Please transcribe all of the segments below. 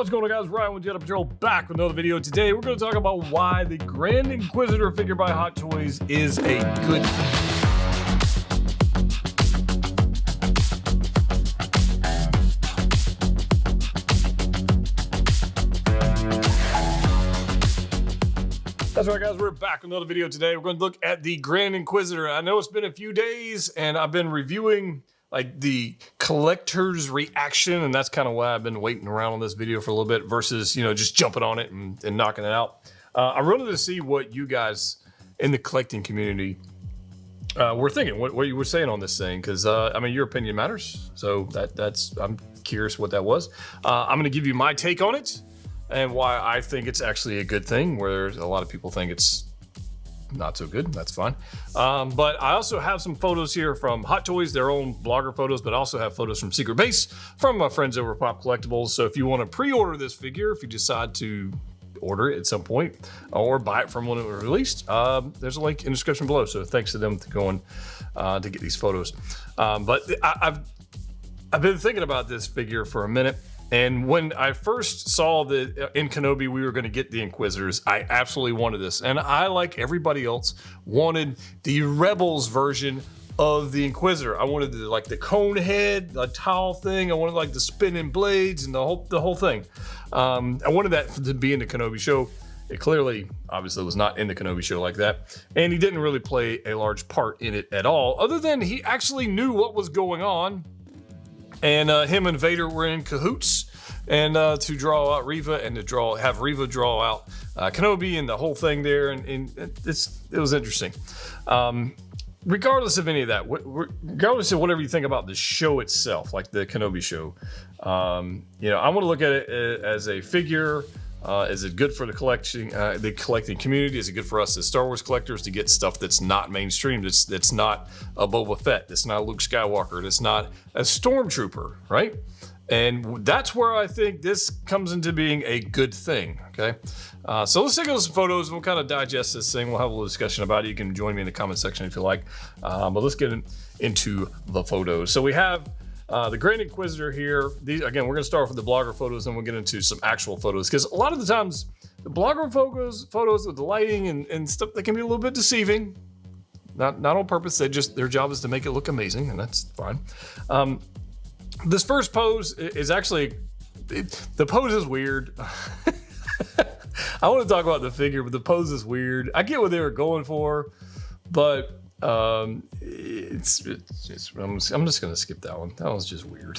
What's going on, guys? Ryan with Jedha Patrol back with another video. Today we're going to talk about why the Grand Inquisitor figure by Hot Toys is a good thing. That's right, guys, we're back with another video today. We're going to look at the Grand Inquisitor. I know it's been a few days and I've been reviewing like the collector's reaction, and that's kind of why I've been waiting around on this video for a little bit versus, you know, just jumping on it and knocking it out. I wanted to see what you guys in the collecting community were thinking, what you were saying on this thing, because I mean, your opinion matters. So that's I'm curious what that was. I'm going to give you my take on it and why I think it's actually a good thing, where a lot of people think it's not so good. That's fine. But I also have some photos here from Hot Toys, their own blogger photos, but I also have photos from Secret Base from my friends over at Pop Collectibles. So if you want to pre-order this figure, if you decide to order it at some point or buy it from when it was released, there's a link in the description below. So thanks to them for going to get these photos. But I've been thinking about this figure for a minute. And when I first saw that in Kenobi we were going to get the Inquisitors, I absolutely wanted this. And I, like everybody else, wanted the Rebels version of the Inquisitor. I wanted the cone head, the towel thing. I wanted like the spinning blades and the whole thing. I wanted that to be in the Kenobi show. It clearly, obviously, was not in the Kenobi show like that. And he didn't really play a large part in it at all, other than he actually knew what was going on. And him and Vader were in cahoots, and to draw out Reva and to have Reva draw out Kenobi and the whole thing there, and it was interesting. Regardless of any of that, regardless of whatever you think about the show itself, like the Kenobi show, you know, I want to look at it as a figure. Is it good for the collecting community? Is it good for us as Star Wars collectors to get stuff that's not mainstream? That's not a Boba Fett. That's not a Luke Skywalker. That's not a Stormtrooper, right? And that's where I think this comes into being a good thing, okay? So let's take a look at some photos and we'll kind of digest this thing. We'll have a little discussion about it. You can join me in the comment section if you like. But let's get into the photos. So we have the Grand Inquisitor here. These, again, we're going to start off with the blogger photos, and we'll get into some actual photos, because a lot of the times the blogger photos with the lighting and stuff, they can be a little bit deceiving. Not on purpose. Their job is to make it look amazing, and that's fine. This first pose is actually, the pose is weird. I want to talk about the figure, but the pose is weird. I get what they were going for, but I'm just gonna skip that one. That was just weird.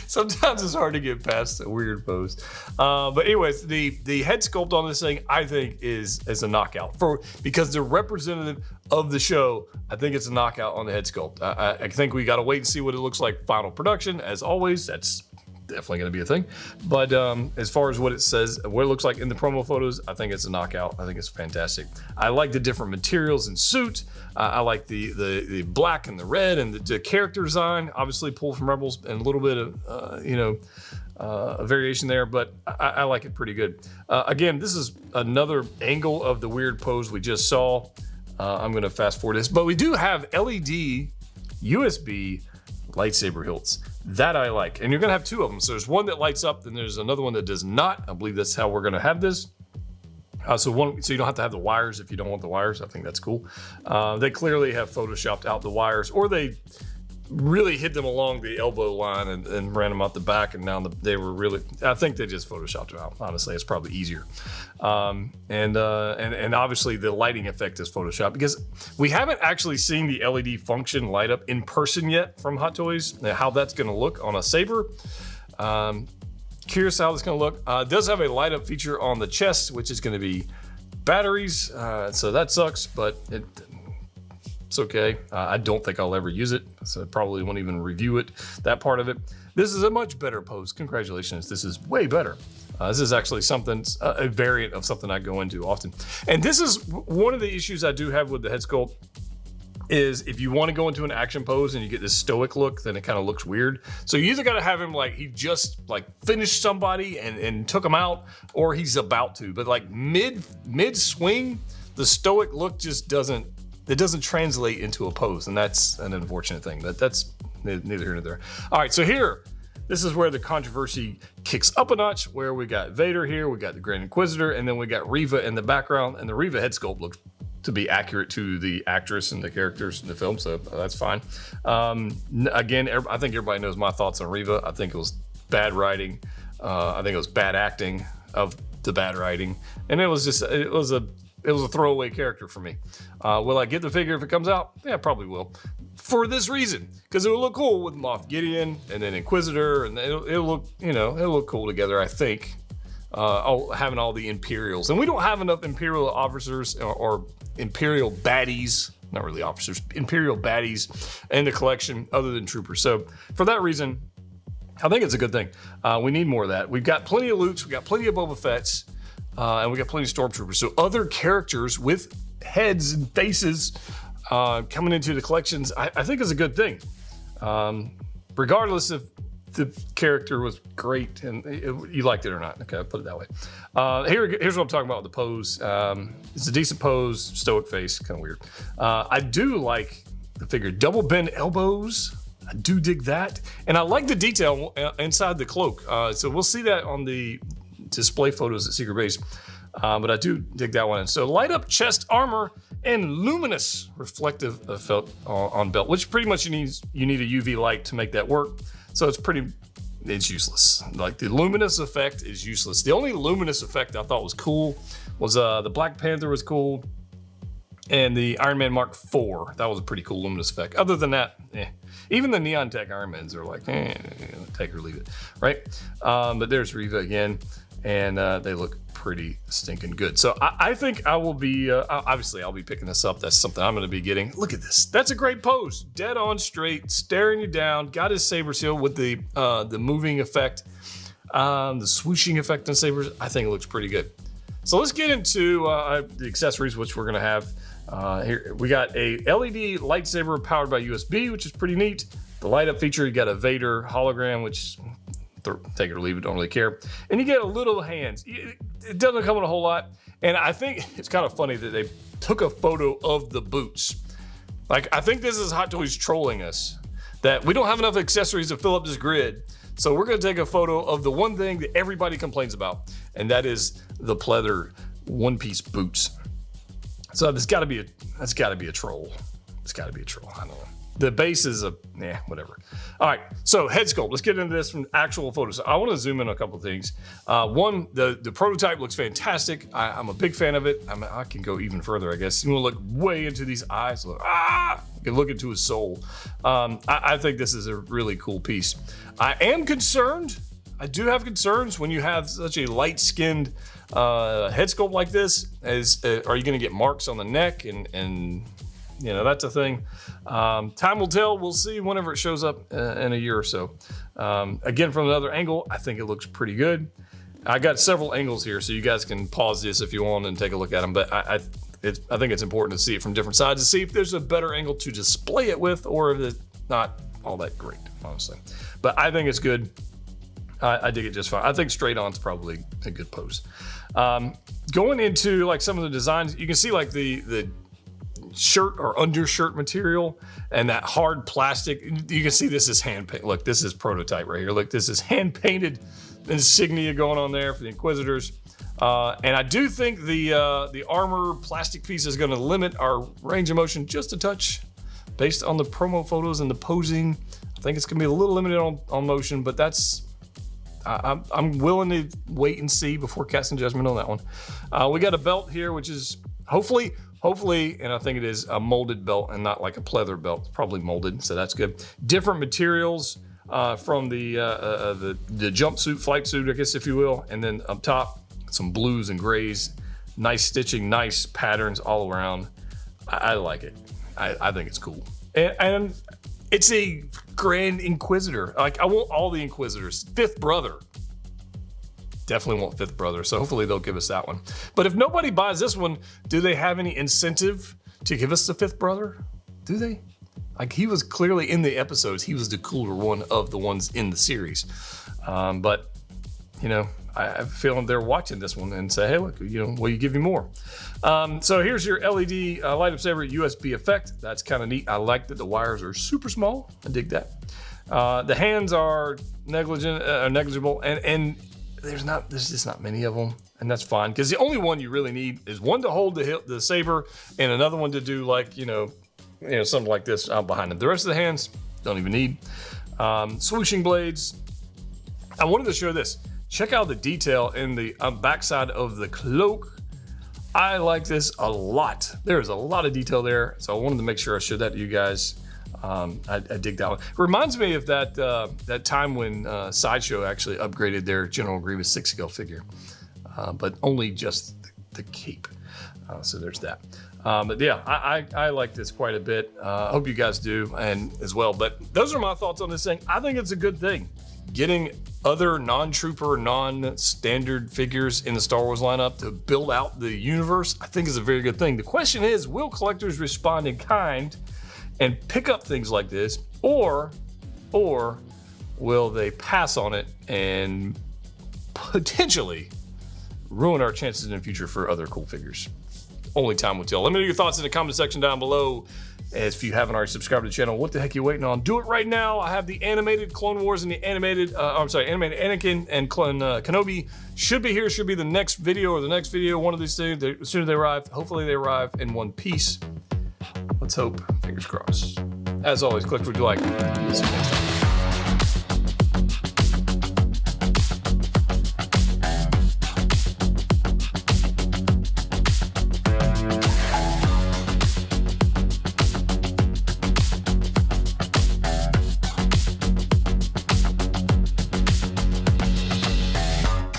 Sometimes it's hard to get past a weird pose. But anyways, the head sculpt on this thing, I think is a knockout because they're representative of the show. I think it's a knockout on the head sculpt. I think we got to wait and see what it looks like final production. As always, that's definitely going to be a thing. But as far as what it says, what it looks like in the promo photos, I think it's a knockout. I think it's fantastic. I like the different materials and suit. I like the black and the red and the character design, obviously pulled from Rebels, and a little bit of, you know, a variation there, but I like it pretty good. Again, this is another angle of the weird pose we just saw. I'm going to fast forward this, but we do have LED USB lightsaber hilts. That I like. And you're going to have two of them. So there's one that lights up, then there's another one that does not. I believe that's how we're going to have this. So you don't have to have the wires if you don't want the wires. I think that's cool. They clearly have photoshopped out the wires, or they really hid them along the elbow line and ran them out the back, and now they were really, I think they just photoshopped them out. Honestly, it's probably easier. And obviously the lighting effect is photoshopped, because we haven't actually seen the LED function light up in person yet from Hot Toys. How that's going to look on a saber. Curious how it's going to look. It does have a light up feature on the chest, which is going to be batteries. So that sucks, but it's okay. I don't think I'll ever use it, so I probably won't even review it, that part of it. This is a much better pose. Congratulations. This is way better. This is actually something, a variant of something I go into often. And this is one of the issues I do have with the head sculpt, is if you want to go into an action pose and you get this stoic look, then it kind of looks weird. So you either got to have him like he just like finished somebody and took him out, or he's about to. But like mid swing, the stoic look just doesn't translate into a pose, and that's an unfortunate thing. But that's neither here nor there. All right, so here this is where the controversy kicks up a notch, where we got Vader here, we got the Grand Inquisitor, and then we got Reva in the background, and the Reva head sculpt looks to be accurate to the actress and the characters in the film, so that's fine. Again, I think everybody knows my thoughts on Reva. I think it was bad writing. I think it was bad acting of the bad writing, and it was a throwaway character for me. Will I get the figure if it comes out? Yeah, probably will. For this reason, because it will look cool with Moff Gideon and then Inquisitor, and it'll look cool together, I think. Having all the Imperials, and we don't have enough Imperial officers or Imperial baddies, not really officers, Imperial baddies in the collection other than troopers. So for that reason, I think it's a good thing. We need more of that. We've got plenty of Lukes, we got plenty of Boba Fett's, and we got plenty of Stormtroopers. So other characters with heads and faces coming into the collections, I think is a good thing. Regardless if the character was great and you liked it or not. Okay, I'll put it that way. Here's what I'm talking about with the pose. It's a decent pose, stoic face, kind of weird. I do like the figure, double bend elbows. I do dig that. And I like the detail inside the cloak. So we'll see that on the display photos at Secret Base. But I do dig that one in. So light up chest armor and luminous reflective effect on belt, which pretty much you need a UV light to make that work. So it's useless. Like the luminous effect is useless. The only luminous effect I thought was cool was the Black Panther was cool, and the Iron Man Mark IV. That was a pretty cool luminous effect. Other than that, even the Neon Tech Iron Mans are like, take or leave it, right? But there's Reva again, and they look pretty stinking good. So I think I will be, obviously I'll be picking this up. That's something I'm going to be getting. Look at this. That's a great pose. Dead on straight, staring you down. Got his saber seal with the moving effect, the swooshing effect on sabers. I think it looks pretty good. So let's get into the accessories, which we're going to have. Here we got a LED lightsaber powered by USB, which is pretty neat. The light up feature, you got a Vader hologram, which take it or leave it, don't really care. And you get a little hands. It doesn't come in a whole lot. And I think it's kind of funny that they took a photo of the boots. Like, I think this is Hot Toys trolling us, that we don't have enough accessories to fill up this grid. So we're gonna take a photo of the one thing that everybody complains about, and that is the pleather one-piece boots. So that's gotta be a troll. It's gotta be a troll, I don't know. The base is whatever. All right, so head sculpt. Let's get into this from actual photos. I want to zoom in on a couple of things. One, the prototype looks fantastic. I'm a big fan of it. I can go even further, I guess. You want to look way into these eyes. You can look into his soul. I think this is a really cool piece. I am concerned. I do have concerns when you have such a light-skinned head sculpt like this. Are you going to get marks on the neck and that's a thing. Time will tell. We'll see whenever it shows up in a year or so. Again, from another angle, I think it looks pretty good. I got several angles here, so you guys can pause this if you want and take a look at them. But I think it's important to see it from different sides to see if there's a better angle to display it with, or if it's not all that great, honestly. But I think it's good. I dig it just fine. I think straight on is probably a good pose. Going into like some of the designs, you can see like the shirt or undershirt material and that hard plastic. You can see this is hand painted. Look, this is prototype right here. Look, this is hand painted insignia going on there for the Inquisitors. And I do think the armor plastic piece is going to limit our range of motion just a touch based on the promo photos and the posing. I think it's going to be a little limited on motion, but I'm willing to wait and see before casting judgment on that one. We got a belt here, which is hopefully, and I think it is a molded belt and not like a pleather belt. It's probably molded, so that's good. Different materials from the jumpsuit, flight suit, I guess, if you will. And then up top, some blues and grays. Nice stitching, nice patterns all around. I like it. I think it's cool. And it's a Grand Inquisitor. Like, I want all the Inquisitors. Fifth brother. Definitely want fifth brother, so hopefully they'll give us that one. But if nobody buys this one, do they have any incentive to give us the fifth brother? Do they? Like, he was clearly in the episodes, he was the cooler one of the ones in the series. But, I have a feeling they're watching this one and say, hey, look, will you give me more? So here's your LED light up saber USB effect. That's kind of neat. I like that the wires are super small. I dig that. The hands are negligible, and there's just not many of them, and that's fine because the only one you really need is one to hold the saber and another one to do like something like this out behind them. The rest of the hands don't even need. Swooshing blades. I wanted to show this. Check out the detail in the backside of the cloak. I like this a lot. There's a lot of detail there, so I wanted to make sure I showed that to you guys. I dig that one. Reminds me of that time when Sideshow actually upgraded their General Grievous 6 scale figure, but only just the cape. So there's that. But yeah, I like this quite a bit. I hope you guys do and as well. But those are my thoughts on this thing. I think it's a good thing. Getting other non-trooper, non-standard figures in the Star Wars lineup to build out the universe, I think is a very good thing. The question is, will collectors respond in kind and pick up things like this, or will they pass on it and potentially ruin our chances in the future for other cool figures? Only time will tell. Let me know your thoughts in the comment section down below. If you haven't already subscribed to the channel, what the heck are you waiting on? Do it right now. I have the animated Clone Wars and the animated animated Anakin and Kenobi should be here. Should be the next video or the next video. One of these things. As soon as they arrive, hopefully they arrive in one piece. Let's hope. Fingers crossed. As always, click what you like. See you next time.